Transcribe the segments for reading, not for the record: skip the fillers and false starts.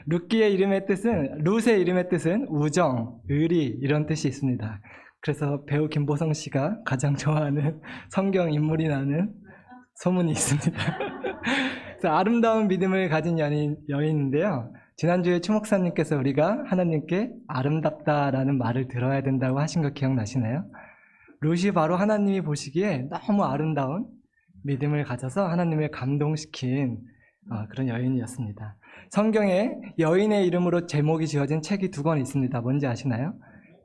룻기의 이름의 뜻은, 룻의 이름의 뜻은 우정, 의리 이런 뜻이 있습니다. 그래서 배우 김보성 씨가 가장 좋아하는 성경 인물이 나는 소문이 있습니다. 그래서 아름다운 믿음을 가진 여인인데요. 지난주에 추 목사님께서 우리가 하나님께 아름답다라는 말을 들어야 된다고 하신 거 기억나시나요? 룻이 바로 하나님이 보시기에 너무 아름다운 믿음을 가져서 하나님을 감동시킨 그런 여인이었습니다. 성경에 여인의 이름으로 제목이 지어진 책이 2권 있습니다. 뭔지 아시나요?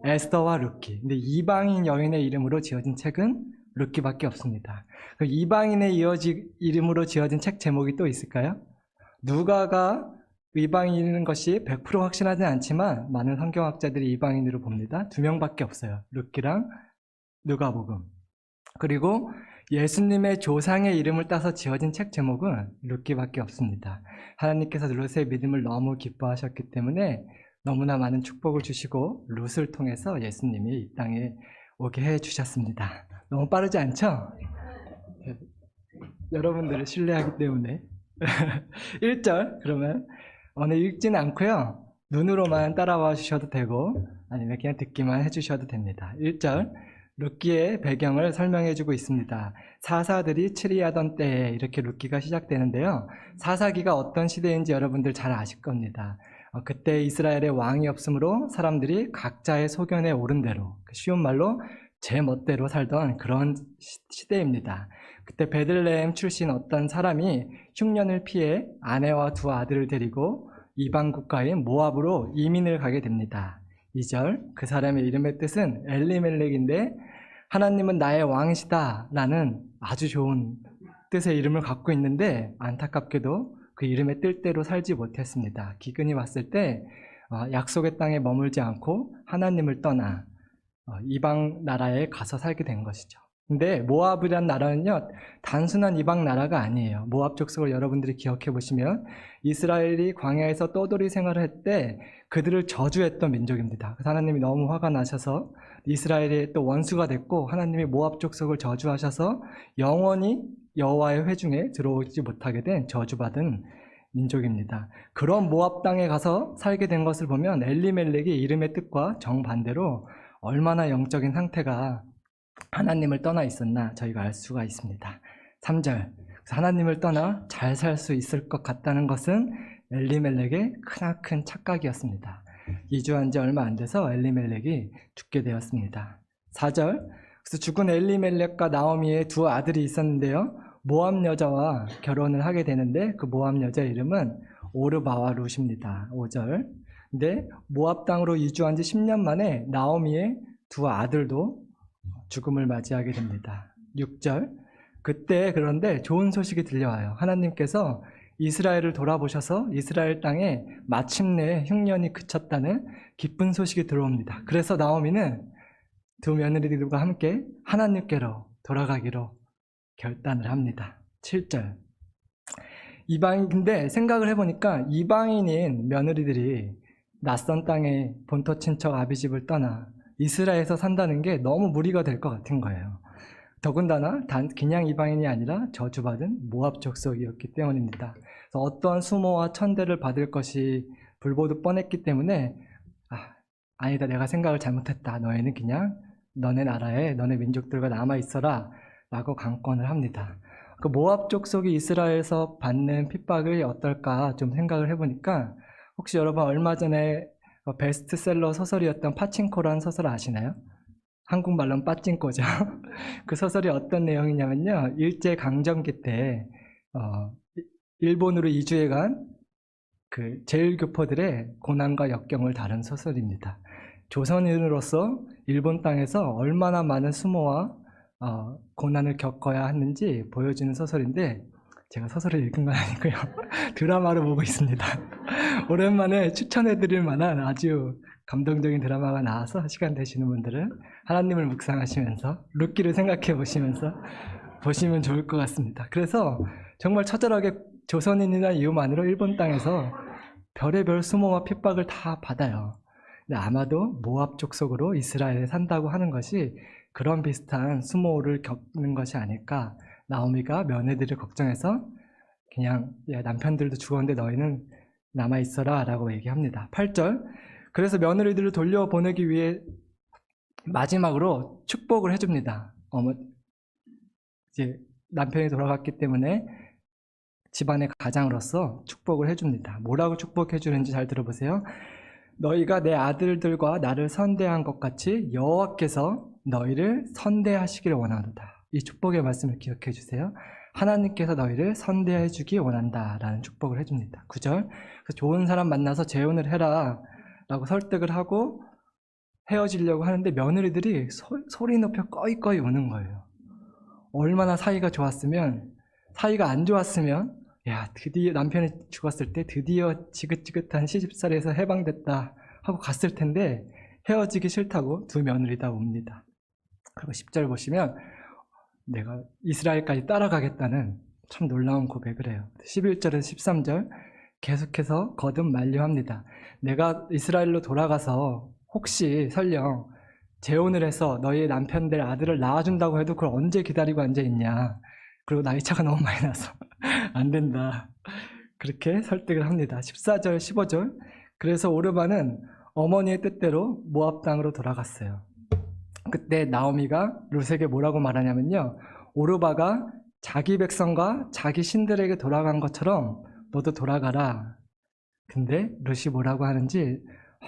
에스더와 룻기. 근데 이방인 여인의 이름으로 지어진 책은 룻기밖에 없습니다. 그 이방인의 이름으로 지어진 책 제목이 또 있을까요? 누가가 이방인인 것이 100% 확신하지는 않지만 많은 성경학자들이 이방인으로 봅니다. 2명밖에 없어요. 룻기랑 누가복음. 그리고 예수님의 조상의 이름을 따서 지어진 책 제목은 룻기밖에 없습니다. 하나님께서 룻의 믿음을 너무 기뻐하셨기 때문에 너무나 많은 축복을 주시고 룻을 통해서 예수님이 이 땅에 오게 해주셨습니다. 너무 빠르지 않죠? 여러분들을 신뢰하기 때문에 1절 그러면 오늘 읽지는 않고요. 눈으로만 따라와 주셔도 되고 아니면 그냥 듣기만 해주셔도 됩니다. 1절 룻기의 배경을 설명해주고 있습니다. 사사들이 치리하던 때에 이렇게 룻기가 시작되는데요. 사사기가 어떤 시대인지 여러분들 잘 아실 겁니다. 그때 이스라엘에 왕이 없으므로 사람들이 각자의 소견에 오른 대로, 쉬운 말로 제 멋대로 살던 그런 시대입니다. 그때 베들레헴 출신 어떤 사람이 흉년을 피해 아내와 2 아들을 데리고 이방 국가인 모압으로 이민을 가게 됩니다. 2절 그 사람의 이름의 뜻은 엘리멜렉인데 하나님은 나의 왕이시다 라는 아주 좋은 뜻의 이름을 갖고 있는데 안타깝게도 그 이름의 뜻대로 살지 못했습니다. 기근이 왔을 때 약속의 땅에 머물지 않고 하나님을 떠나 이방 나라에 가서 살게 된 것이죠. 근데 모압이란 나라는요 단순한 이방 나라가 아니에요. 모압 족속을 여러분들이 기억해 보시면 이스라엘이 광야에서 떠돌이 생활을 할 때 그들을 저주했던 민족입니다. 그래서 하나님이 너무 화가 나셔서 이스라엘의 또 원수가 됐고 하나님이 모압 족속을 저주하셔서 영원히 여호와의 회중에 들어오지 못하게 된 저주받은 민족입니다. 그런 모압 땅에 가서 살게 된 것을 보면 엘리멜렉이 이름의 뜻과 정반대로 얼마나 영적인 상태가 하나님을 떠나 있었나 저희가 알 수가 있습니다. 3절 하나님을 떠나 잘 살 수 있을 것 같다는 것은 엘리멜렉의 크나큰 착각이었습니다. 이주한 지 얼마 안 돼서 엘리멜렉이 죽게 되었습니다. 4절 그래서 죽은 엘리멜렉과 나오미의 2 아들이 있었는데요. 모압 여자와 결혼을 하게 되는데 그 모압 여자의 이름은 오르바와 룻입니다. 5절 근데 모압 땅으로 이주한 지 10년 만에 나오미의 2 아들도 죽음을 맞이하게 됩니다. 6절 그때 그런데 좋은 소식이 들려와요. 하나님께서 이스라엘을 돌아보셔서 이스라엘 땅에 마침내 흉년이 그쳤다는 기쁜 소식이 들어옵니다. 그래서 나오미는 2 며느리들과 함께 하나님께로 돌아가기로 결단을 합니다. 7절 근데 생각을 해보니까 이방인인 며느리들이 낯선 땅에 본토 친척 아비집을 떠나 이스라엘에서 산다는 게 너무 무리가 될 것 같은 거예요. 더군다나 그냥 이방인이 아니라 저주받은 모압 족속이었기 때문입니다. 그래서 어떠한 수모와 천대를 받을 것이 불보듯 뻔했기 때문에 아니다 내가 생각을 잘못했다. 너희는 그냥 너네 나라에 너네 민족들과 남아있어라 라고 강권을 합니다. 그 모압 족속이 이스라엘에서 받는 핍박이 어떨까 좀 생각을 해보니까 혹시 여러분 얼마 전에 베스트셀러 소설이었던 파친코라는 소설 아시나요? 한국말로는 빠찡코죠. 그 소설이 어떤 내용이냐면요. 일제강점기 때 일본으로 이주해 간 그 제일교포들의 고난과 역경을 다룬 소설입니다. 조선인으로서 일본 땅에서 얼마나 많은 수모와 고난을 겪어야 하는지 보여주는 소설인데 제가 소설을 읽은 건 아니고요. 드라마로 보고 있습니다. 오랜만에 추천해드릴 만한 아주 감동적인 드라마가 나와서 시간 되시는 분들은 하나님을 묵상하시면서 룻기를 생각해 보시면서 보시면 좋을 것 같습니다. 그래서 정말 처절하게 조선인이나 이유만으로 일본 땅에서 별의별 수모와 핍박을 다 받아요. 근데 아마도 모압 족속으로 이스라엘에 산다고 하는 것이 그런 비슷한 수모를 겪는 것이 아닐까. 나오미가 며느리를 걱정해서 그냥 남편들도 죽었는데 너희는 남아있어라 라고 얘기합니다. 8절. 그래서 며느리들을 돌려보내기 위해 마지막으로 축복을 해줍니다. 이제 남편이 돌아갔기 때문에 집안의 가장으로서 축복을 해줍니다. 뭐라고 축복해 주는지 잘 들어보세요. 너희가 내 아들들과 나를 선대한 것 같이 여호와께서 너희를 선대하시기를 원하노다. 이 축복의 말씀을 기억해 주세요. 하나님께서 너희를 선대해 주기 원한다 라는 축복을 해줍니다. 9절. 좋은 사람 만나서 재혼을 해라 라고 설득을 하고 헤어지려고 하는데 며느리들이 소리 높여 꺼이꺼이 우는 거예요. 얼마나 사이가 좋았으면, 사이가 안 좋았으면, 야, 드디어 남편이 죽었을 때 드디어 지긋지긋한 시집살이에서 해방됐다 하고 갔을 텐데 헤어지기 싫다고 두 며느리 다 웁니다. 그리고 10절 보시면 내가 이스라엘까지 따라가겠다는 참 놀라운 고백을 해요. 11절에서 13절 계속해서 거듭 만류합니다. 내가 이스라엘로 돌아가서 혹시 설령 재혼을 해서 너희 남편들 아들을 낳아준다고 해도 그걸 언제 기다리고 앉아있냐. 그리고 나이 차가 너무 많이 나서 안 된다. 그렇게 설득을 합니다. 14절, 15절. 그래서 오르바는 어머니의 뜻대로 모압 땅으로 돌아갔어요. 그때 나오미가 룻에게 뭐라고 말하냐면요. 오르바가 자기 백성과 자기 신들에게 돌아간 것처럼 너도 돌아가라. 근데 룻이 뭐라고 하는지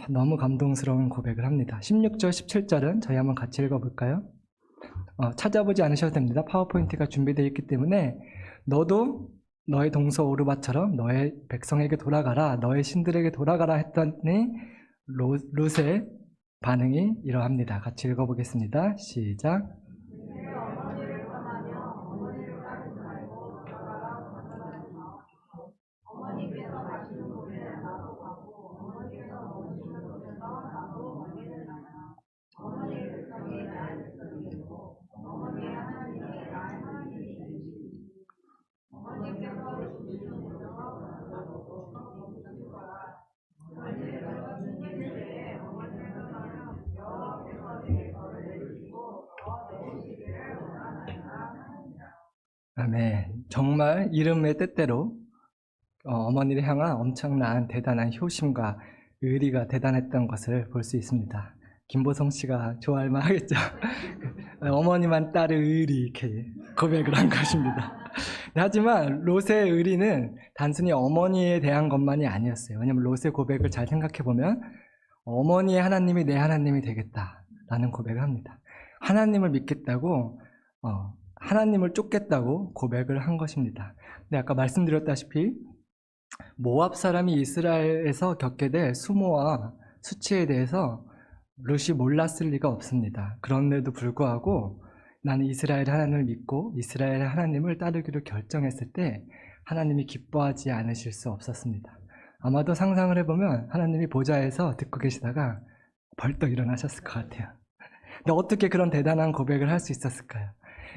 너무 감동스러운 고백을 합니다. 16절, 17절은 저희 한번 같이 읽어볼까요? 찾아보지 않으셔도 됩니다. 파워포인트가 준비되어 있기 때문에 너도 너의 동서 오르바처럼 너의 백성에게 돌아가라, 너의 신들에게 돌아가라 했더니 룻의 반응이 이러합니다. 같이 읽어보겠습니다. 시작. 아멘. 정말 이름의 뜻대로 어머니를 향한 엄청난 대단한 효심과 의리가 대단했던 것을 볼 수 있습니다. 김보성 씨가 좋아할 만하겠죠. 어머니만 딸의 의리 이렇게 고백을 한 것입니다. 하지만 롯의 의리는 단순히 어머니에 대한 것만이 아니었어요. 왜냐하면 롯의 고백을 잘 생각해 보면 어머니의 하나님이 내 하나님이 되겠다라는 고백을 합니다. 하나님을 믿겠다고 하나님을 쫓겠다고 고백을 한 것입니다. 근데 아까 말씀드렸다시피 모압 사람이 이스라엘에서 겪게 될 수모와 수치에 대해서 룻이 몰랐을 리가 없습니다. 그런데도 불구하고 나는 이스라엘 하나님을 믿고 이스라엘 하나님을 따르기로 결정했을 때 하나님이 기뻐하지 않으실 수 없었습니다. 아마도 상상을 해보면 하나님이 보좌에서 듣고 계시다가 벌떡 일어나셨을 것 같아요. 근데 어떻게 그런 대단한 고백을 할 수 있었을까요?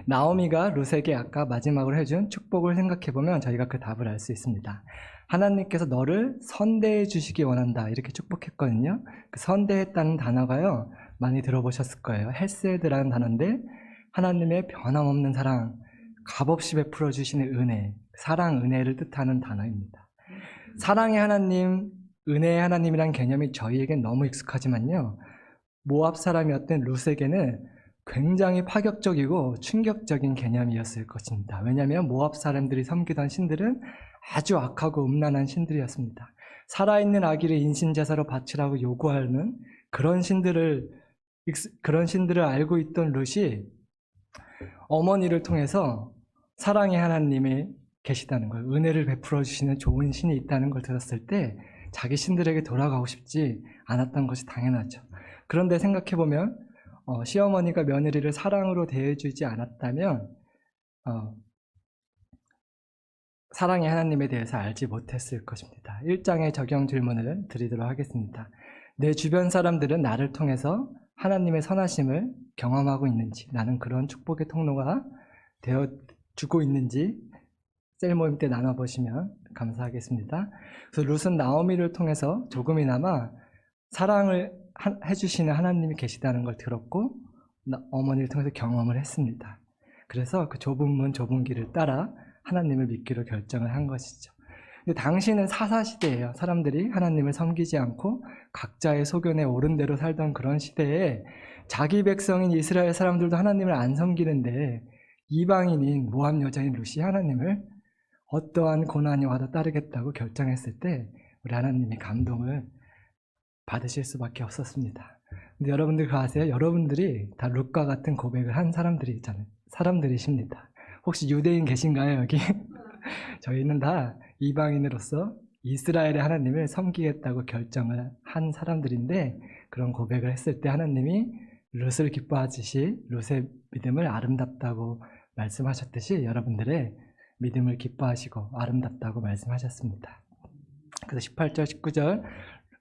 나오미가 룻에게 아까 마지막으로 해준 축복을 생각해보면 저희가 그 답을 알 수 있습니다. 하나님께서 너를 선대해 주시기 원한다 이렇게 축복했거든요. 그 선대했다는 단어가요 많이 들어보셨을 거예요. 헬세드라는 단어인데 하나님의 변함없는 사랑, 값없이 베풀어 주시는 은혜, 사랑, 은혜를 뜻하는 단어입니다. 사랑의 하나님, 은혜의 하나님이란 개념이 저희에겐 너무 익숙하지만요 모압 사람이었던 룻에게는 굉장히 파격적이고 충격적인 개념이었을 것입니다. 왜냐하면 모압 사람들이 섬기던 신들은 아주 악하고 음란한 신들이었습니다. 살아있는 아기를 인신제사로 바치라고 요구하는 그런 신들을 알고 있던 룻이 어머니를 통해서 사랑의 하나님이 계시다는 걸, 은혜를 베풀어 주시는 좋은 신이 있다는 걸 들었을 때 자기 신들에게 돌아가고 싶지 않았던 것이 당연하죠. 그런데 생각해보면 시어머니가 며느리를 사랑으로 대해주지 않았다면 사랑의 하나님에 대해서 알지 못했을 것입니다. 1장의 적용 질문을 드리도록 하겠습니다. 내 주변 사람들은 나를 통해서 하나님의 선하심을 경험하고 있는지, 나는 그런 축복의 통로가 되어주고 있는지 셀 모임 때 나눠보시면 감사하겠습니다. 그래서 룻은 나오미를 통해서 조금이나마 사랑을 해주시는 하나님이 계시다는 걸 들었고 어머니를 통해서 경험을 했습니다. 그래서 그 좁은 문 좁은 길을 따라 하나님을 믿기로 결정을 한 것이죠. 근데 당시는 사사시대예요. 사람들이 하나님을 섬기지 않고 각자의 소견에 옳은 대로 살던 그런 시대에 자기 백성인 이스라엘 사람들도 하나님을 안 섬기는데 이방인인 모압 여자인 룻이 하나님을 어떠한 고난이 와도 따르겠다고 결정했을 때 우리 하나님이 감동을 받으실 수밖에 없었습니다. 근데 여러분들 그거 아세요? 여러분들이 다 룻과 같은 고백을 한 사람들이십니다. 혹시 유대인 계신가요, 여기? 저희는 다 이방인으로서 이스라엘의 하나님을 섬기겠다고 결정을 한 사람들인데 그런 고백을 했을 때 하나님이 룻을 기뻐하듯이 룻의 믿음을 아름답다고 말씀하셨듯이 여러분들의 믿음을 기뻐하시고 아름답다고 말씀하셨습니다. 그래서 18절, 19절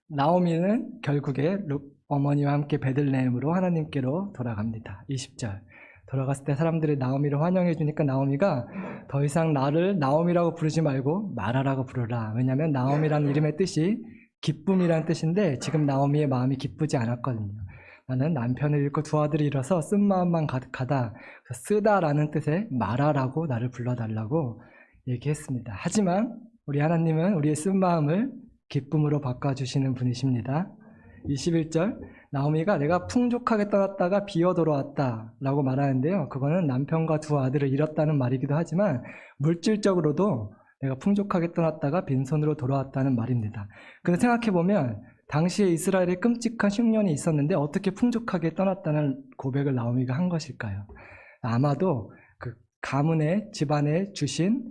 나오미는 결국에 룻 어머니와 함께 베들레헴으로 하나님께로 돌아갑니다. 20절 돌아갔을 때 사람들이 나오미를 환영해 주니까 나오미가 더 이상 나를 나오미라고 부르지 말고 마라라고 부르라. 왜냐하면 나오미라는 이름의 뜻이 기쁨이라는 뜻인데 지금 나오미의 마음이 기쁘지 않았거든요. 나는 남편을 잃고 두 아들이 일어서 쓴 마음만 가득하다. 쓰다라는 뜻의 마라라고 나를 불러달라고 얘기했습니다. 하지만 우리 하나님은 우리의 쓴 마음을 기쁨으로 바꿔주시는 분이십니다. 21절 나오미가 내가 풍족하게 떠났다가 비어 돌아왔다 라고 말하는데요. 그거는 남편과 두 아들을 잃었다는 말이기도 하지만 물질적으로도 내가 풍족하게 떠났다가 빈손으로 돌아왔다는 말입니다. 근데 생각해보면 당시에 이스라엘에 끔찍한 흉년이 있었는데 어떻게 풍족하게 떠났다는 고백을 나오미가 한 것일까요? 아마도 그 가문의 집안에 주신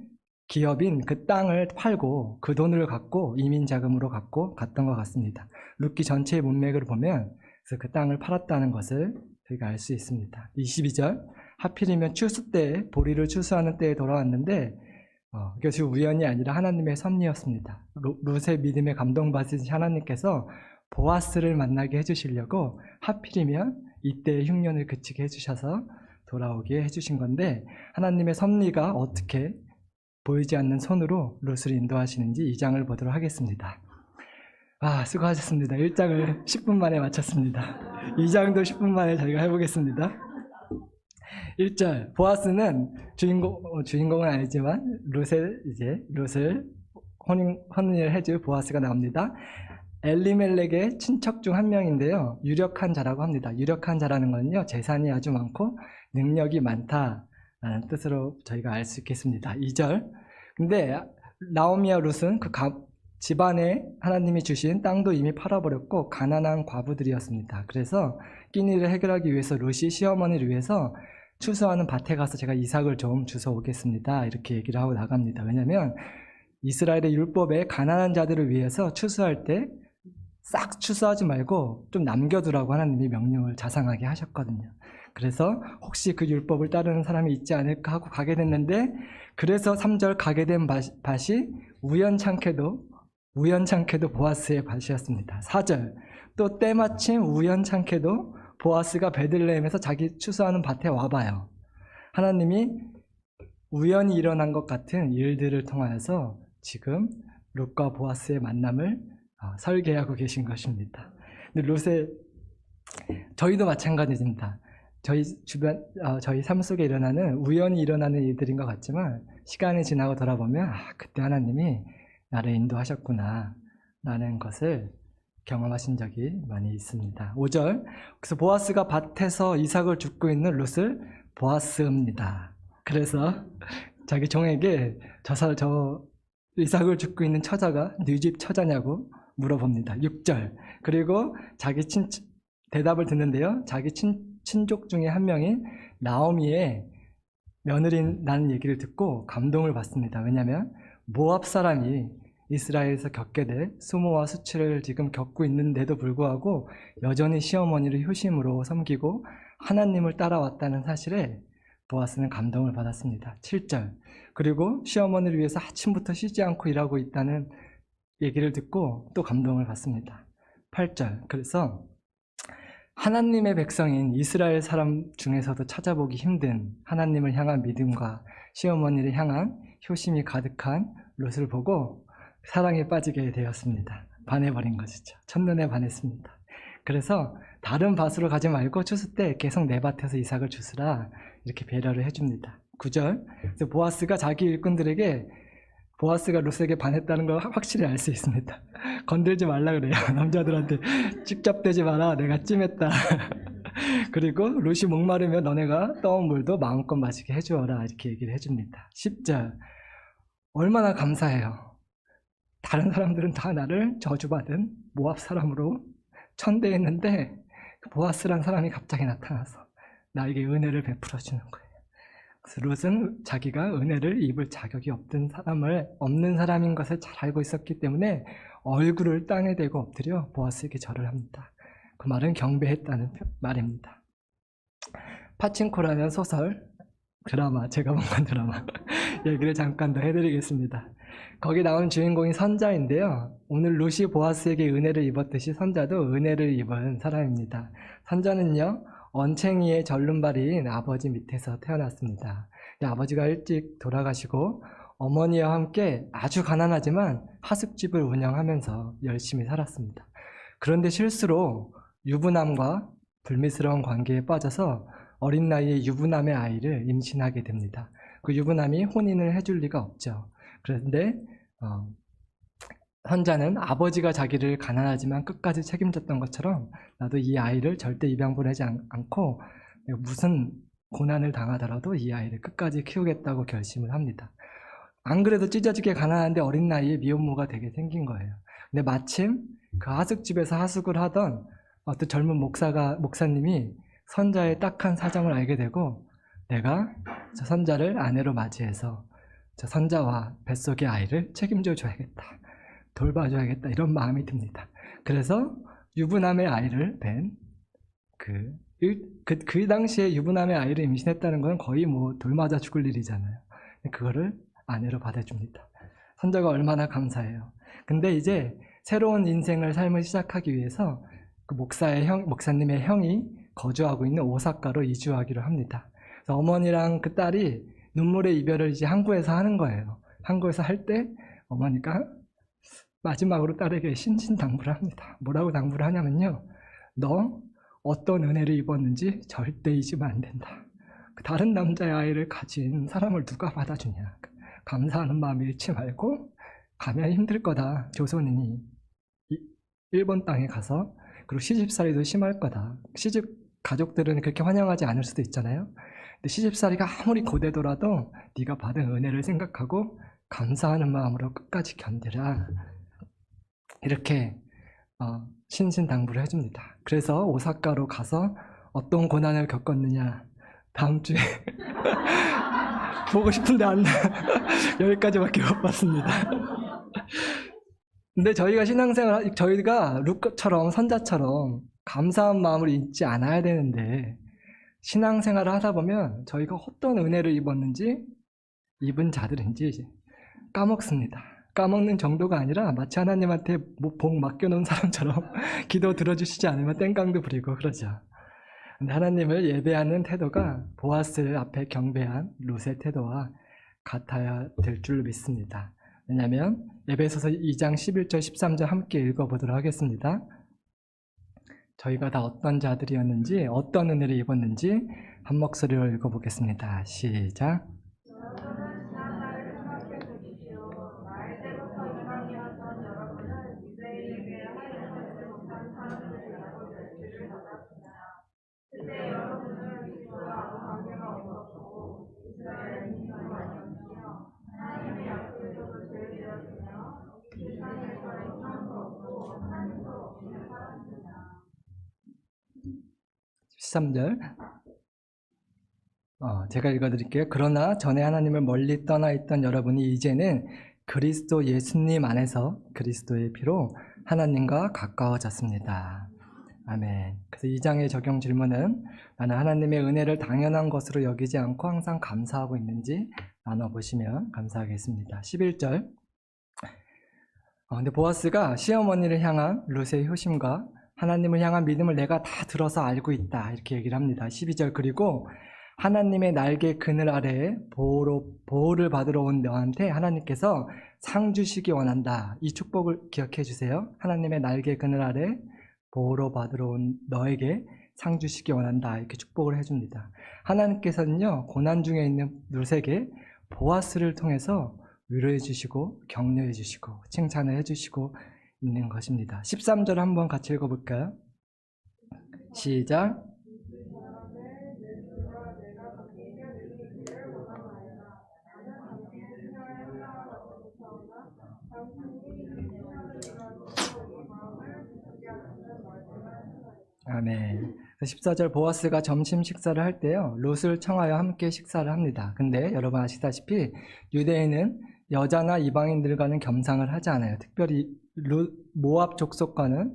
기업인 그 땅을 팔고 그 돈을 갖고 이민 자금으로 갖고 갔던 것 같습니다. 룻기 전체의 문맥을 보면 그래서 그 땅을 팔았다는 것을 저희가 알 수 있습니다. 22절 하필이면 추수 때에 보리를 추수하는 때에 돌아왔는데 이것이 우연이 아니라 하나님의 섭리였습니다. 룻의 믿음에 감동받으신 하나님께서 보아스를 만나게 해주시려고 하필이면 이때의 흉년을 그치게 해주셔서 돌아오게 해주신 건데 하나님의 섭리가 어떻게 보이지 않는 손으로 룻을 인도하시는지 2장을 보도록 하겠습니다. 수고하셨습니다. 1장을 10분 만에 마쳤습니다. 2장도 10분 만에 저희가 해보겠습니다. 1절 보아스는 주인공은 아니지만 룻을 혼인을 해줄 보아스가 나옵니다. 엘리멜렉의 친척 중 한 명인데요. 유력한 자라고 합니다. 유력한 자라는 건요. 재산이 아주 많고 능력이 많다라는 뜻으로 저희가 알 수 있겠습니다. 2절 근데 나오미와 룻은 그 집안에 하나님이 주신 땅도 이미 팔아버렸고 가난한 과부들이었습니다. 그래서 끼니를 해결하기 위해서 룻이 시어머니를 위해서 추수하는 밭에 가서 제가 이삭을 좀 주워 오겠습니다. 이렇게 얘기를 하고 나갑니다. 왜냐하면 이스라엘의 율법에 가난한 자들을 위해서 추수할 때 싹 추수하지 말고 좀 남겨두라고 하나님이 명령을 자상하게 하셨거든요. 그래서 혹시 그 율법을 따르는 사람이 있지 않을까 하고 가게 됐는데 그래서 3절 가게 된 밭이 우연찮게도 보아스의 밭이었습니다. 4절 또 때마침 우연찮게도 보아스가 베들레헴에서 자기 추수하는 밭에 와봐요. 하나님이 우연히 일어난 것 같은 일들을 통하여서 지금 룻과 보아스의 만남을 설계하고 계신 것입니다. 근데 저희도 마찬가지입니다. 저희 삶 속에 우연히 일어나는 일들인 것 같지만 시간이 지나고 돌아보면 그때 하나님이 나를 인도하셨구나 라는 것을 경험하신 적이 많이 있습니다. 5절 그래서 보아스가 밭에서 이삭을 줍고 있는 룻을 보았습니다. 그래서 자기 종에게 저 이삭을 줍고 있는 처자가 네 집 처자냐고 물어봅니다. 6절 그리고 대답을 듣는데요. 자기 친족 중에 한 명인 나오미의 며느리라는 얘기를 듣고 감동을 받습니다. 왜냐하면 모압 사람이 이스라엘에서 겪게 될 수모와 수치를 지금 겪고 있는데도 불구하고 여전히 시어머니를 효심으로 섬기고 하나님을 따라왔다는 사실에 보아스는 감동을 받았습니다. 7절 그리고 시어머니를 위해서 아침부터 쉬지 않고 일하고 있다는 얘기를 듣고 또 감동을 받습니다. 8절 그래서 하나님의 백성인 이스라엘 사람 중에서도 찾아보기 힘든 하나님을 향한 믿음과 시어머니를 향한 효심이 가득한 룻을 보고 사랑에 빠지게 되었습니다. 반해버린 것이죠. 첫눈에 반했습니다. 그래서 다른 밭으로 가지 말고 추수 때 계속 내 밭에서 이삭을 주스라 이렇게 배려를 해줍니다. 9절 그래서 보아스가 자기 일꾼들에게 보아스가 룻에게 반했다는 걸 확실히 알 수 있습니다. 건들지 말라 그래요. 남자들한테 직접대지 마라. 내가 찜했다. 그리고 룻이 목마르면 너네가 떠온 물도 마음껏 마시게 해주어라. 이렇게 얘기를 해줍니다. 10절. 얼마나 감사해요. 다른 사람들은 다 나를 저주받은 모압 사람으로 천대했는데 보아스란 사람이 갑자기 나타나서 나에게 은혜를 베풀어 주는 거예요. 그래서 룻은 자기가 은혜를 입을 자격이 없는 사람인 것을 잘 알고 있었기 때문에 얼굴을 땅에 대고 엎드려 보아스에게 절을 합니다. 그 말은 경배했다는 말입니다. 파친코라는 소설, 드라마, 제가 본 건 드라마 얘기를 잠깐 더 해드리겠습니다. 거기 나오는 주인공이 선자인데요. 오늘 룻이 보아스에게 은혜를 입었듯이 선자도 은혜를 입은 사람입니다. 선자는요, 언챙이의 절름발이인 아버지 밑에서 태어났습니다. 아버지가 일찍 돌아가시고 어머니와 함께 아주 가난하지만 하숙집을 운영하면서 열심히 살았습니다. 그런데 실수로 유부남과 불미스러운 관계에 빠져서 어린 나이에 유부남의 아이를 임신하게 됩니다. 그 유부남이 혼인을 해줄 리가 없죠. 그런데 선자는 아버지가 자기를 가난하지만 끝까지 책임졌던 것처럼 나도 이 아이를 절대 입양보내지 않고 무슨 고난을 당하더라도 이 아이를 끝까지 키우겠다고 결심을 합니다. 안 그래도 찢어지게 가난한데 어린 나이에 미혼모가 되게 생긴 거예요. 근데 마침 그 하숙집에서 하숙을 하던 어떤 젊은 목사님이 선자의 딱한 사정을 알게 되고 내가 저 선자를 아내로 맞이해서 저 선자와 뱃속의 아이를 책임져 줘야겠다. 돌봐줘야겠다. 이런 마음이 듭니다. 그래서 유부남의 아이를 뵌 그 당시에 유부남의 아이를 임신했다는 건 거의 뭐 돌맞아 죽을 일이잖아요. 그거를 아내로 받아줍니다. 선자가 얼마나 감사해요. 근데 이제 새로운 인생을 삶을 시작하기 위해서 그 목사님의 형이 거주하고 있는 오사카로 이주하기로 합니다. 그래서 어머니랑 그 딸이 눈물의 이별을 이제 항구에서 하는 거예요. 항구에서 할 때 어머니가 마지막으로 딸에게 신신당부를 합니다. 뭐라고 당부를 하냐면요. 너 어떤 은혜를 입었는지 절대 잊으면 안 된다. 다른 남자의 아이를 가진 사람을 누가 받아주냐. 감사하는 마음을 잃지 말고 가면 힘들 거다. 조선인이 일본 땅에 가서 그리고 시집살이도 심할 거다. 시집 가족들은 그렇게 환영하지 않을 수도 있잖아요. 근데 시집살이가 아무리 고되더라도 네가 받은 은혜를 생각하고 감사하는 마음으로 끝까지 견디라. 이렇게 신신당부를 해줍니다. 그래서 오사카로 가서 어떤 고난을 겪었느냐 다음 주에 보고 싶은데 안 여기까지밖에 못 봤습니다. 근데 저희가 저희가 룻처럼 선자처럼 감사한 마음을 잊지 않아야 되는데 신앙생활을 하다 보면 저희가 어떤 은혜를 입었는지 입은 자들인지 까먹습니다. 까먹는 정도가 아니라 마치 하나님한테 복 맡겨놓은 사람처럼 기도 들어주시지 않으면 땡깡도 부리고 그러죠. 근데 하나님을 예배하는 태도가 보아스 앞에 경배한 룻의 태도와 같아야 될 줄 믿습니다. 왜냐하면 에베소서 2장 11절 13절 함께 읽어보도록 하겠습니다. 저희가 다 어떤 자들이었는지 어떤 은혜를 입었는지 한 목소리로 읽어보겠습니다. 시작. 제가 읽어드릴게요. 그러나 전에 하나님을 멀리 떠나 있던 여러분이 이제는 그리스도 예수님 안에서 그리스도의 피로 하나님과 가까워졌습니다. 아멘. 그래서 2장의 적용 질문은 나는 하나님의 은혜를 당연한 것으로 여기지 않고 항상 감사하고 있는지 나눠보시면 감사하겠습니다. 11절. 근데 보아스가 시어머니를 향한 룻의 효심과 하나님을 향한 믿음을 내가 다 들어서 알고 있다. 이렇게 얘기를 합니다. 12절. 그리고 하나님의 날개 그늘 아래에 보호를 받으러 온 너한테 하나님께서 상 주시기 원한다. 이 축복을 기억해 주세요. 하나님의 날개 그늘 아래 보호로 받으러 온 너에게 상 주시기 원한다. 이렇게 축복을 해줍니다. 하나님께서는요, 고난 중에 있는 룻에게 보아스를 통해서 위로해 주시고 격려해 주시고 칭찬을 해 주시고 있는 것입니다. 13절 한번 같이 읽어볼까요? 시작. 아멘. 14절 보아스가 점심 식사를 할 때요, 롯을 청하여 함께 식사를 합니다. 근데 여러분 아시다시피 유대인은 여자나 이방인들과는 겸상을 하지 않아요. 특별히 모압 족속과는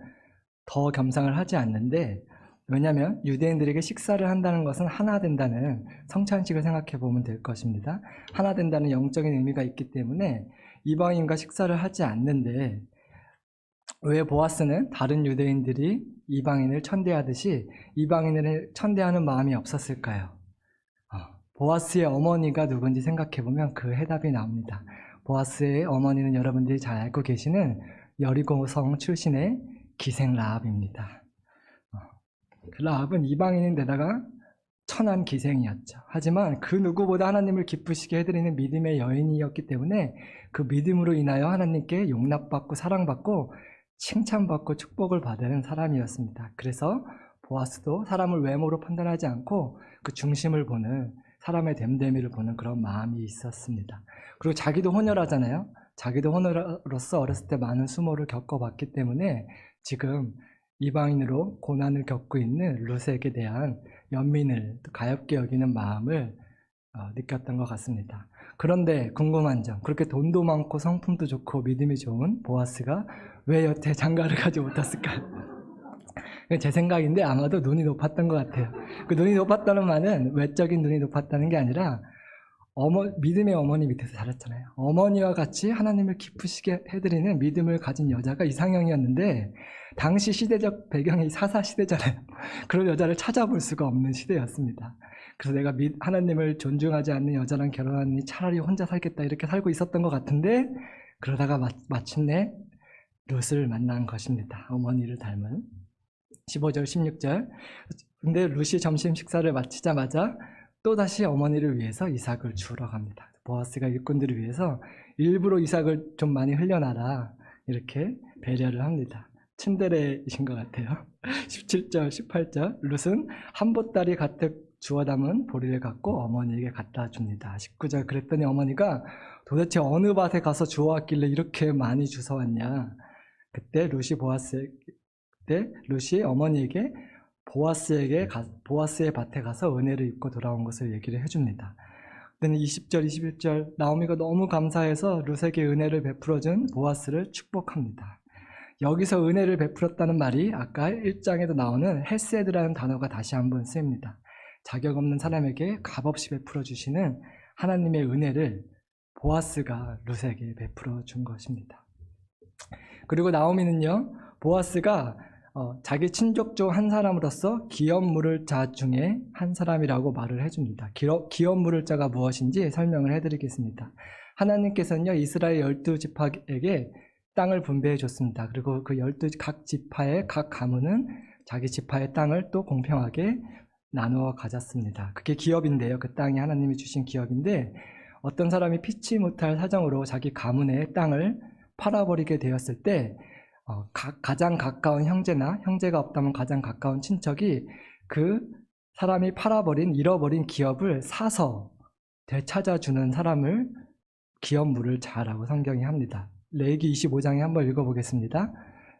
더 겸상을 하지 않는데, 왜냐하면 유대인들에게 식사를 한다는 것은 하나 된다는 성찬식을 생각해 보면 될 것입니다. 하나 된다는 영적인 의미가 있기 때문에 이방인과 식사를 하지 않는데, 왜 보아스는 다른 유대인들이 이방인을 천대하듯이 이방인을 천대하는 마음이 없었을까요? 보아스의 어머니가 누군지 생각해보면 그 해답이 나옵니다. 보아스의 어머니는 여러분들이 잘 알고 계시는 여리고성 출신의 기생 라합입니다. 그 라합은 이방인인데다가 천한 기생이었죠. 하지만 그 누구보다 하나님을 기쁘시게 해드리는 믿음의 여인이었기 때문에 그 믿음으로 인하여 하나님께 용납받고 사랑받고 칭찬받고 축복을 받은 사람이었습니다. 그래서 보아스도 사람을 외모로 판단하지 않고 그 중심을 보는, 사람의 됨됨이를 보는 그런 마음이 있었습니다. 그리고 자기도 혼혈하잖아요. 자기도 혼혈로서 어렸을 때 많은 수모를 겪어봤기 때문에 지금 이방인으로 고난을 겪고 있는 롯에게 대한 연민을 가엽게 여기는 마음을 느꼈던 것 같습니다. 그런데 궁금한 점, 그렇게 돈도 많고 성품도 좋고 믿음이 좋은 보아스가 왜 여태 장가를 가지 못했을까요? 제 생각인데 아마도 눈이 높았던 것 같아요. 그 눈이 높았다는 말은 외적인 눈이 높았다는 게 아니라 믿음의 어머니 밑에서 자랐잖아요. 어머니와 같이 하나님을 기쁘시게 해드리는 믿음을 가진 여자가 이상형이었는데, 당시 시대적 배경이 사사 시대잖아요. 그런 여자를 찾아볼 수가 없는 시대였습니다. 그래서 내가 하나님을 존중하지 않는 여자랑 결혼하니 차라리 혼자 살겠다 이렇게 살고 있었던 것 같은데, 그러다가 마침내 롯을 만난 것입니다. 어머니를 닮은. 15절 16절. 근데 롯이 점심 식사를 마치자마자 또다시 어머니를 위해서 이삭을 주우러 갑니다. 보아스가 일꾼들을 위해서 일부러 이삭을 좀 많이 흘려놔라 이렇게 배려를 합니다. 츤데레이신 것 같아요. 17절 18절. 롯은 한 보따리 가득 주워 담은 보리를 갖고 어머니에게 갖다 줍니다. 19절. 그랬더니 어머니가 도대체 어느 밭에 가서 주워왔길래 이렇게 많이 주워왔냐. 그때 롯이 어머니에게 보아스의 밭에 가서 은혜를 입고 돌아온 것을 얘기를 해줍니다. 그때는 20절, 21절 나오미가 너무 감사해서 롯에게 은혜를 베풀어준 보아스를 축복합니다. 여기서 은혜를 베풀었다는 말이 아까 1장에도 나오는 헤세드라는 단어가 다시 한번 쓰입니다. 자격 없는 사람에게 값없이 베풀어 주시는 하나님의 은혜를 보아스가 롯에게 베풀어 준 것입니다. 그리고 나오미는요, 보아스가 자기 친족 중 한 사람으로서 기업 물을 자 중에 한 사람이라고 말을 해줍니다. 기업 물을 자가 무엇인지 설명을 해드리겠습니다. 하나님께서는요, 이스라엘 12지파에게 땅을 분배해 줬습니다. 그리고 그 각 지파의 각 가문은 자기 지파의 땅을 또 공평하게 나누어 가졌습니다. 그게 기업인데요. 그 땅이 하나님이 주신 기업인데, 어떤 사람이 피치 못할 사정으로 자기 가문의 땅을 팔아버리게 되었을 때 가장 가까운 형제나 형제가 없다면 가장 가까운 친척이 그 사람이 잃어버린 기업을 사서 되찾아주는 사람을 기업 물을 자라고 성경이 합니다. 레위기 25장에 한번 읽어보겠습니다.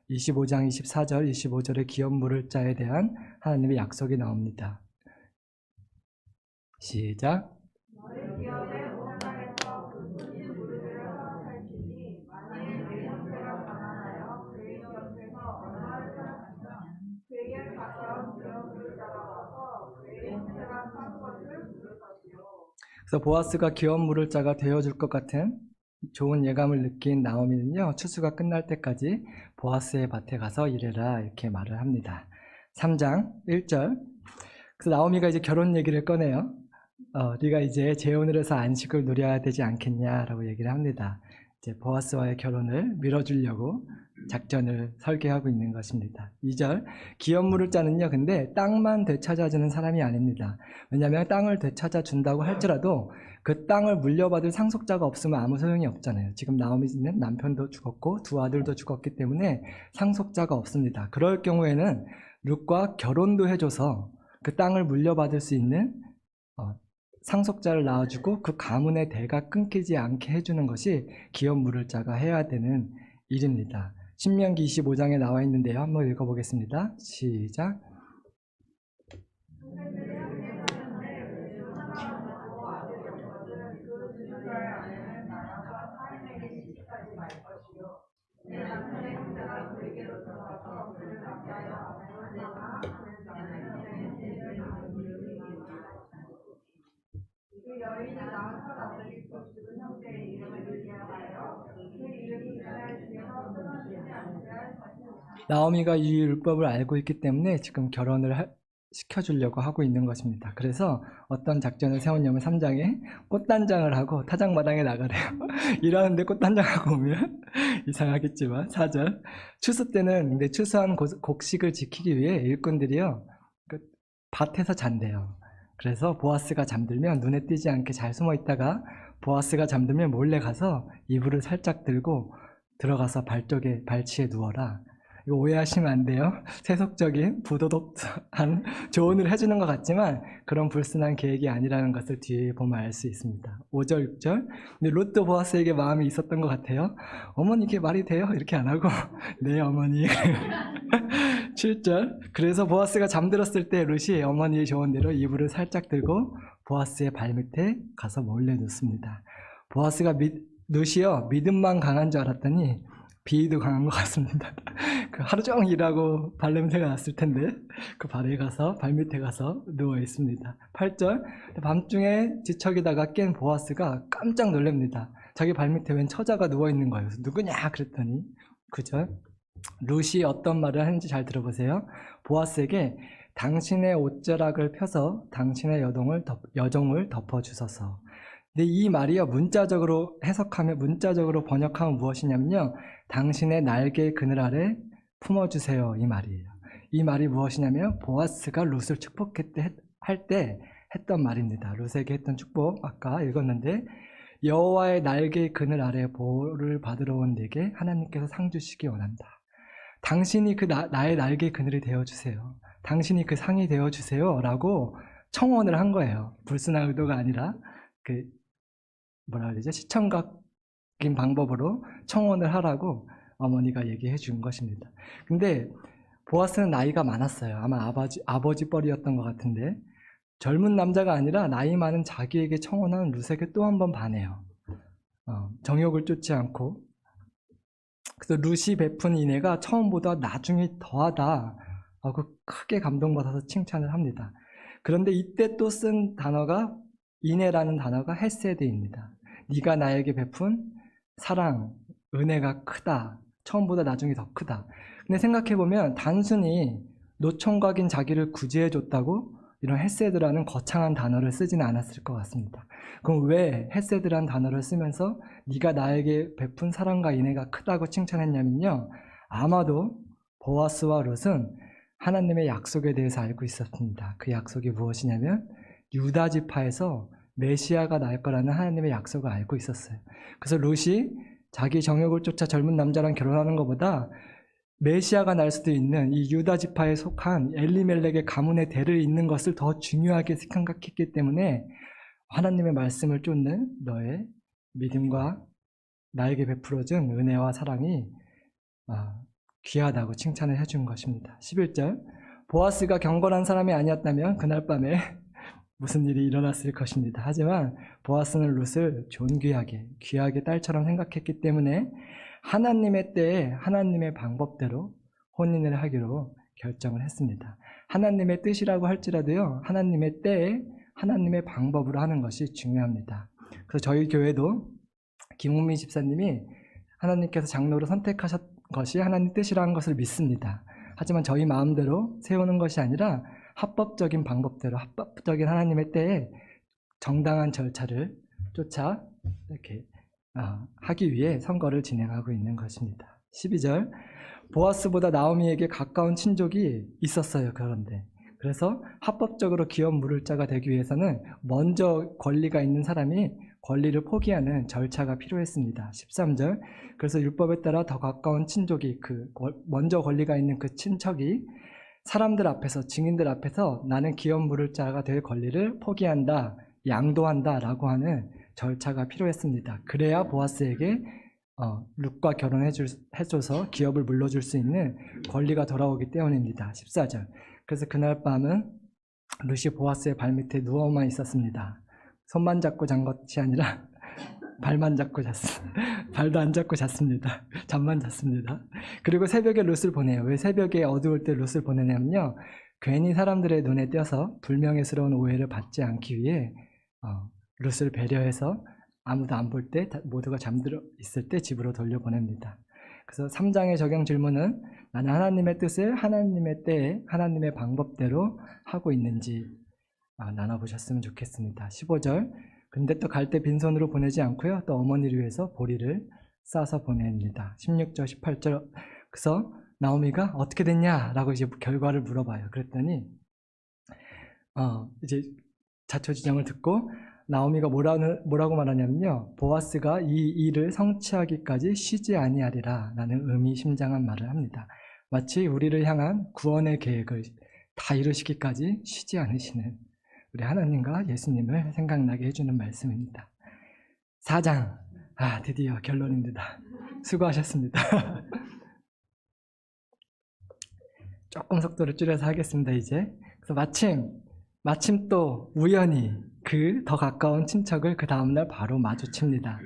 25장 24절 25절에 기업 물을 자에 대한 하나님의 약속이 나옵니다. 시작. 그래서 보아스가 기업 물을 자가 되어줄 것 같은 좋은 예감을 느낀 나오미는요, 추수가 끝날 때까지 보아스의 밭에 가서 일해라 이렇게 말을 합니다. 3장 1절. 그래서 나오미가 이제 결혼 얘기를 꺼내요. 네가 이제 재혼을 해서 안식을 누려야 되지 않겠냐라고 얘기를 합니다. 이제 보아스와의 결혼을 밀어주려고 작전을 설계하고 있는 것입니다. 2절, 기업물을 짜는요, 근데 땅만 되찾아주는 사람이 아닙니다. 왜냐하면 땅을 되찾아준다고 할지라도 그 땅을 물려받을 상속자가 없으면 아무 소용이 없잖아요. 지금 나오미는 남편도 죽었고 두 아들도 죽었기 때문에 상속자가 없습니다. 그럴 경우에는 룻과 결혼도 해줘서 그 땅을 물려받을 수 있는 상속자를 낳아주고 그 가문의 대가 끊기지 않게 해주는 것이 기업물을 자가 해야 되는 일입니다. 신명기 25장에 나와 있는데요. 한번 읽어보겠습니다. 시작. 나오미가 이 율법을 알고 있기 때문에 지금 결혼을 시켜주려고 하고 있는 것입니다. 그래서 어떤 작전을 세웠냐면 3장에 꽃단장을 하고 타작마당에 나가래요. 일하는데 꽃단장하고 오면 이상하겠지만 4절, 추수 때는 근데 추수한 곡식을 지키기 위해 일꾼들이요 그 밭에서 잔대요. 그래서 보아스가 잠들면 눈에 띄지 않게 잘 숨어 있다가 보아스가 잠들면 몰래 가서 이불을 살짝 들고 들어가서 발치에 누워라. 이거 오해하시면 안 돼요. 세속적인 부도덕한 조언을 해주는 것 같지만 그런 불순한 계획이 아니라는 것을 뒤에 보면 알 수 있습니다. 5절, 6절. 근데 롯도 보아스에게 마음이 있었던 것 같아요. 어머니 이게 말이 돼요? 이렇게 안 하고 네 어머니. 7절. 그래서 보아스가 잠들었을 때 롯이 어머니의 조언대로 이불을 살짝 들고 보아스의 발밑에 가서 몰래 눕습니다. 보아스가 롯이요 믿음만 강한 줄 알았더니 비위도 강한 것 같습니다. 그 하루 종일 일하고 발냄새가 났을 텐데 그 발밑에 가서 누워 있습니다. 8절, 밤중에 지척이다가 깬 보아스가 깜짝 놀랍니다. 자기 발밑에 웬 처자가 누워 있는 거예요. 누구냐 그랬더니 9절, 룻이 어떤 말을 하는지 잘 들어보세요. 보아스에게 당신의 옷자락을 펴서 당신의 여종을 덮어주소서. 근데 이 말이요 문자적으로 번역하면 무엇이냐면요, 당신의 날개 그늘 아래 품어주세요, 이 말이에요. 이 말이 무엇이냐면 보아스가 룻을 축복할 때 했던 말입니다. 룻에게 했던 축복 아까 읽었는데, 여호와의 날개 그늘 아래 보호를 받으러 온 내게 하나님께서 상 주시기 원한다. 당신이 나의 날개 그늘이 되어주세요. 당신이 그 상이 되어주세요 라고 청원을 한 거예요. 불순한 의도가 아니라 시청각인 방법으로 청원을 하라고 어머니가 얘기해 준 것입니다. 근데 보아스는 나이가 많았어요. 아마 아버지 뻘이었던 것 같은데 젊은 남자가 아니라 나이 많은 자기에게 청혼한 룻에게 또 한 번 반해요. 정욕을 쫓지 않고. 그래서 룻이 베푼 인애가 처음보다 나중이 더하다 하고 크게 감동받아서 칭찬을 합니다. 그런데 이때 또 쓴 단어가, 인애라는 단어가 헤세드입니다. 네가 나에게 베푼 사랑, 은혜가 크다. 처음보다 나중이 더 크다. 근데 생각해보면 단순히 노총각인 자기를 구제해줬다고 이런 헤세드라는 거창한 단어를 쓰지는 않았을 것 같습니다. 그럼 왜 헤세드라는 단어를 쓰면서 네가 나에게 베푼 사랑과 인애가 크다고 칭찬했냐면요, 아마도 보아스와 룻은 하나님의 약속에 대해서 알고 있었습니다. 그 약속이 무엇이냐면 유다 지파에서 메시아가 날 거라는 하나님의 약속을 알고 있었어요. 그래서 룻이 자기 정욕을 쫓아 젊은 남자랑 결혼하는 것보다 메시아가 날 수도 있는 이 유다 지파에 속한 엘리멜렉의 가문의 대를 잇는 것을 더 중요하게 생각했기 때문에 하나님의 말씀을 쫓는 너의 믿음과 나에게 베풀어준 은혜와 사랑이 귀하다고 칭찬을 해준 것입니다. 11절, 보아스가 경건한 사람이 아니었다면 그날 밤에 무슨 일이 일어났을 것입니다. 하지만 보아스는 룻을 존귀하게, 귀하게 딸처럼 생각했기 때문에 하나님의 때에 하나님의 방법대로 혼인을 하기로 결정을 했습니다. 하나님의 뜻이라고 할지라도요, 하나님의 때에 하나님의 방법으로 하는 것이 중요합니다. 그래서 저희 교회도 김웅미 집사님이 하나님께서 장로로 선택하신 것이 하나님 뜻이라는 것을 믿습니다. 하지만 저희 마음대로 세우는 것이 아니라 합법적인 방법대로, 합법적인 하나님의 때에 정당한 절차를 쫓아 이렇게 하기 위해 선거를 진행하고 있는 것입니다. 12절, 보아스보다 나오미에게 가까운 친족이 있었어요. 그래서 합법적으로 기업 물을 자가 되기 위해서는 먼저 권리가 있는 사람이 권리를 포기하는 절차가 필요했습니다. 13절, 그래서 율법에 따라 더 가까운 친족이 먼저 권리가 있는 그 친척이 사람들 앞에서, 증인들 앞에서 나는 기업 물을 자가 될 권리를 포기한다, 양도한다 라고 하는 절차가 필요했습니다. 그래야 보아스에게 룻과 결혼해줘서 기업을 물려줄 수 있는 권리가 돌아오기 때문입니다. 14절, 그래서 그날 밤은 룻이 보아스의 발밑에 누워만 있었습니다. 손만 잡고 잔 것이 아니라 발만 잡고 잤습니다. 발도 안 잡고 잤습니다. 잠만 잤습니다. 그리고 새벽에 룻을 보내요. 왜 새벽에 어두울 때 룻을 보내냐면요, 괜히 사람들의 눈에 띄어서 불명예스러운 오해를 받지 않기 위해 룻을 배려해서 아무도 안 볼 때, 모두가 잠들어 있을 때 집으로 돌려보냅니다. 그래서 3장의 적용 질문은 나는 하나님의 뜻을 하나님의 때에 하나님의 방법대로 하고 있는지 나눠보셨으면 좋겠습니다. 15절, 근데 또 갈 때 빈손으로 보내지 않고요, 또 어머니를 위해서 보리를 싸서 보냅니다. 16절, 18절, 그래서 나오미가 어떻게 됐냐? 라고 이제 결과를 물어봐요. 그랬더니 이제 자초지정을 듣고 나오미가 뭐라고 말하냐면요, 보아스가 이 일을 성취하기까지 쉬지 아니하리라 라는 의미심장한 말을 합니다. 마치 우리를 향한 구원의 계획을 다 이루시기까지 쉬지 않으시는 우리 하나님과 예수님을 생각나게 해주는 말씀입니다. 4장, 드디어 결론입니다. 수고하셨습니다. 조금 속도를 줄여서 하겠습니다. 이제 그래서 마침 또 우연히 그 더 가까운 친척을 그 다음날 바로 마주칩니다.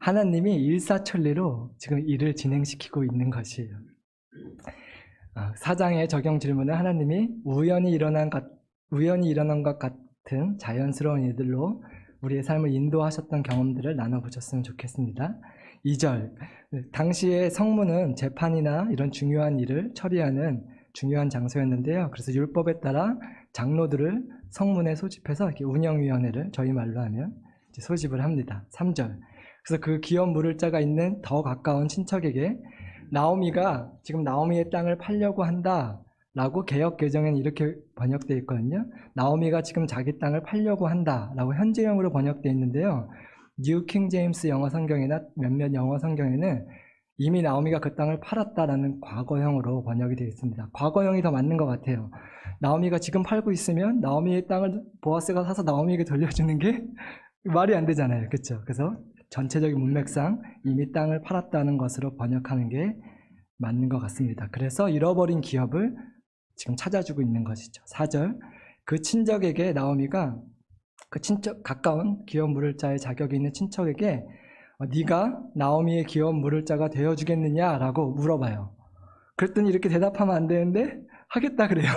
하나님이 일사천리로 지금 일을 진행시키고 있는 것이에요. 4장의 적용 질문은 하나님이 우연히 일어난 것 같은 자연스러운 일들로 우리의 삶을 인도하셨던 경험들을 나눠보셨으면 좋겠습니다. 2절, 당시에 성문은 재판이나 이런 중요한 일을 처리하는 중요한 장소였는데요. 그래서 율법에 따라 장로들을 성문에 소집해서 이렇게 운영위원회를 저희 말로 하면 이제 소집을 합니다. 3절, 그래서 그 기업 물을 자가 있는 더 가까운 친척에게 나오미가 지금 나오미의 땅을 팔려고 한다 라고 개역 개정에는 이렇게 번역되어 있거든요. 나오미가 지금 자기 땅을 팔려고 한다 라고 현재형으로 번역되어 있는데요, 뉴 킹 제임스 영어 성경이나 몇몇 영어 성경에는 이미 나오미가 그 땅을 팔았다라는 과거형으로 번역이 되어 있습니다. 과거형이 더 맞는 것 같아요. 나오미가 지금 팔고 있으면 나오미의 땅을 보아스가 사서 나오미에게 돌려주는 게 말이 안 되잖아요. 그렇죠? 그래서 전체적인 문맥상 이미 땅을 팔았다는 것으로 번역하는 게 맞는 것 같습니다. 그래서 잃어버린 기업을 지금 찾아주고 있는 것이죠. 4절, 그 친척에게 나오미가 그 친척, 가까운 기업 물을 자의 자격이 있는 친척에게 네가 나오미의 기업 물을 자가 되어주겠느냐라고 물어봐요. 그랬더니 이렇게 대답하면 안 되는데 하겠다 그래요.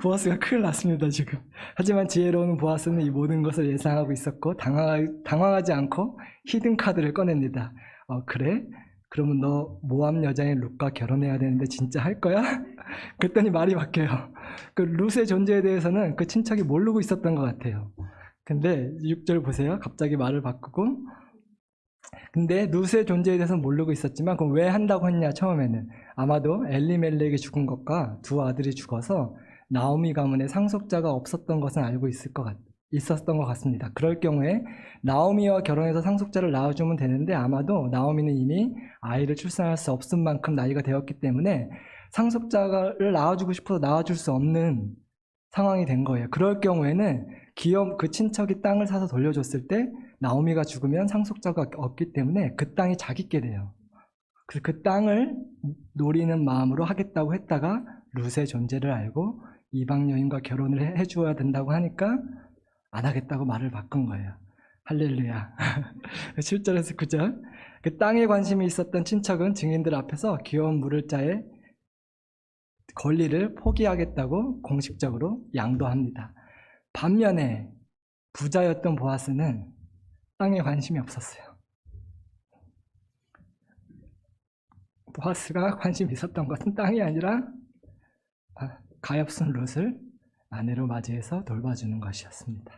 보아스가 큰일 났습니다 지금. 하지만 지혜로운 보아스는 이 모든 것을 예상하고 있었고 당황하지 않고 히든 카드를 꺼냅니다. 그래? 그러면 너 모함 여자인 룻과 결혼해야 되는데 진짜 할 거야? 그랬더니 말이 바뀌어요. 그 룻의 존재에 대해서는 그 친척이 모르고 있었던 것 같아요. 근데 6절 보세요. 갑자기 말을 바꾸고, 근데 룻의 존재에 대해서는 모르고 있었지만 그럼 왜 한다고 했냐? 처음에는 아마도 엘리멜렉이 죽은 것과 두 아들이 죽어서 나오미 가문에 상속자가 없었던 것은 알고 있었던 것 같습니다. 그럴 경우에 나오미와 결혼해서 상속자를 낳아주면 되는데 아마도 나오미는 이미 아이를 출산할 수 없을 만큼 나이가 되었기 때문에 상속자를 낳아주고 싶어도 낳아줄 수 없는 상황이 된 거예요. 그럴 경우에는 그 친척이 땅을 사서 돌려줬을 때 나오미가 죽으면 상속자가 없기 때문에 그 땅이 자기께 돼요. 그래서 그 땅을 노리는 마음으로 하겠다고 했다가 룻의 존재를 알고 이방 여인과 결혼을 해주어야 된다고 하니까 안 하겠다고 말을 바꾼 거예요. 할렐루야. 7절에서 9절, 그 땅에 관심이 있었던 친척은 증인들 앞에서 기업 물을 자의 권리를 포기하겠다고 공식적으로 양도합니다. 반면에 부자였던 보아스는 땅에 관심이 없었어요. 보아스가 관심이 있었던 것은 땅이 아니라 가엾은 룻을 아내로 맞이해서 돌봐주는 것이었습니다.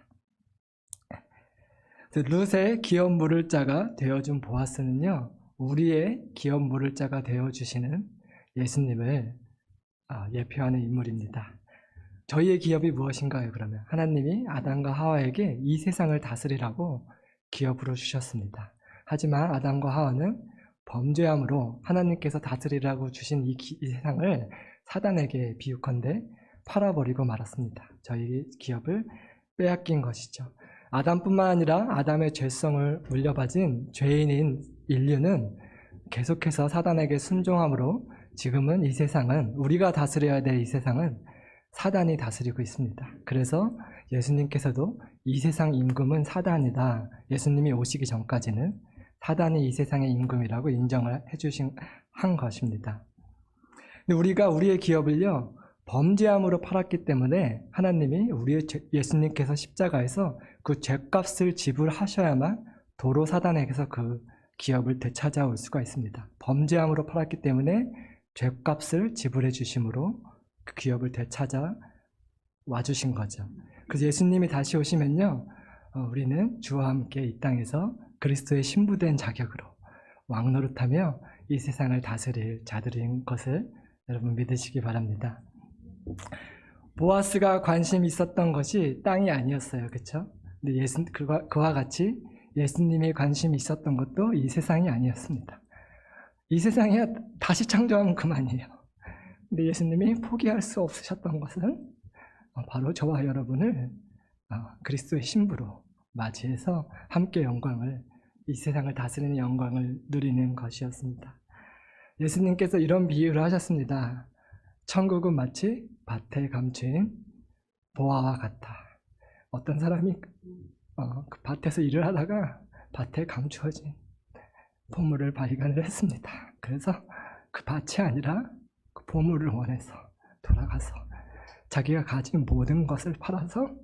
룻의 기업 물을 자가 되어준 보아스는요, 우리의 기업 물을 자가 되어주시는 예수님을 예표하는 인물입니다. 저희의 기업이 무엇인가요? 그러면 하나님이 아담과 하와에게 이 세상을 다스리라고 기업으로 주셨습니다. 하지만 아담과 하와는 범죄함으로 하나님께서 다스리라고 주신 이 세상을 사단에게 비유컨대 팔아버리고 말았습니다. 저희 기업을 빼앗긴 것이죠. 아담뿐만 아니라 아담의 죄성을 물려받은 죄인인 인류는 계속해서 사단에게 순종함으로 지금은 이 세상은, 우리가 다스려야 될 이 세상은 사단이 다스리고 있습니다. 그래서 예수님께서도 이 세상 임금은 사단이다, 예수님이 오시기 전까지는 사단이 이 세상의 임금이라고 인정을 한 것입니다. 근데 우리가 우리의 기업을요, 범죄함으로 팔았기 때문에 하나님이 예수님께서 십자가에서 그 죄값을 지불하셔야만 도로 사단에게서 그 기업을 되찾아올 수가 있습니다. 범죄함으로 팔았기 때문에 죄값을 지불해 주심으로 그 기업을 되찾아 와주신 거죠. 그래서 예수님이 다시 오시면요, 우리는 주와 함께 이 땅에서 그리스도의 신부된 자격으로 왕노릇하며 이 세상을 다스릴 자들인 것을 여러분 믿으시기 바랍니다. 보아스가 관심이 있었던 것이 땅이 아니었어요. 그렇죠? 근데 그와 같이 예수님이 관심이 있었던 것도 이 세상이 아니었습니다. 이 세상에 다시 창조하면 그만이에요. 근데 예수님이 포기할 수 없으셨던 것은 바로 저와 여러분을 그리스도의 신부로 맞이해서 함께 이 세상을 다스리는 영광을 누리는 것이었습니다. 예수님께서 이런 비유를 하셨습니다. 천국은 마치 밭에 감추인 보화와 같아. 어떤 사람이 그 밭에서 일을 하다가 밭에 감추어진 보물을 발견을 했습니다. 그래서 그 밭이 아니라 그 보물을 원해서 돌아가서 자기가 가진 모든 것을 팔아서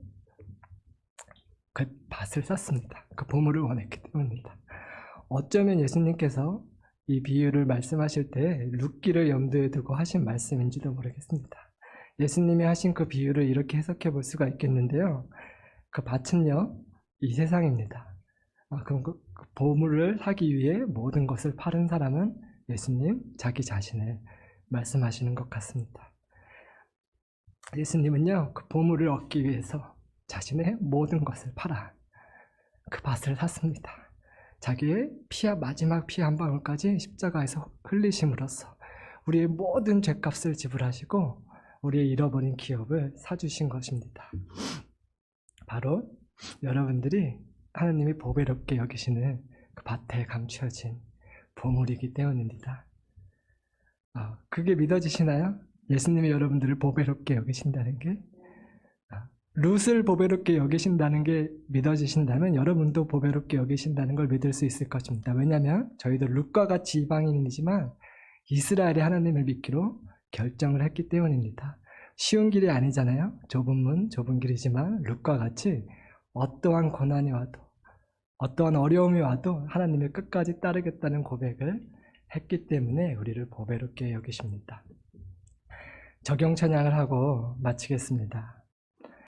그 밭을 샀습니다. 그 보물을 원했기 때문입니다. 어쩌면 예수님께서 이 비유를 말씀하실 때 룻기를 염두에 두고 하신 말씀인지도 모르겠습니다. 예수님이 하신 그 비유를 이렇게 해석해 볼 수가 있겠는데요. 그 밭은요, 이 세상입니다. 그럼 그 보물을 사기 위해 모든 것을 팔은 사람은 예수님, 자기 자신을 말씀하시는 것 같습니다. 예수님은요, 그 보물을 얻기 위해서 자신의 모든 것을 팔아 그 밭을 샀습니다. 자기의 마지막 피 한 방울까지 십자가에서 흘리심으로써 우리의 모든 죄값을 지불하시고 우리의 잃어버린 기업을 사주신 것입니다. 바로 여러분들이 하나님이 보배롭게 여기시는 그 밭에 감추어진 보물이기 때문입니다. 그게 믿어지시나요? 예수님이 여러분들을 보배롭게 여기신다는 게, 룻을 보배롭게 여기신다는 게 믿어지신다면 여러분도 보배롭게 여기신다는 걸 믿을 수 있을 것입니다. 왜냐하면 저희도 룻과 같이 이방인이지만 이스라엘의 하나님을 믿기로 결정을 했기 때문입니다. 쉬운 길이 아니잖아요. 좁은 문, 좁은 길이지만 룻과 같이 어떠한 고난이 와도 어떠한 어려움이 와도 하나님을 끝까지 따르겠다는 고백을 했기 때문에 우리를 보배롭게 여기십니다. 적용 찬양을 하고 마치겠습니다.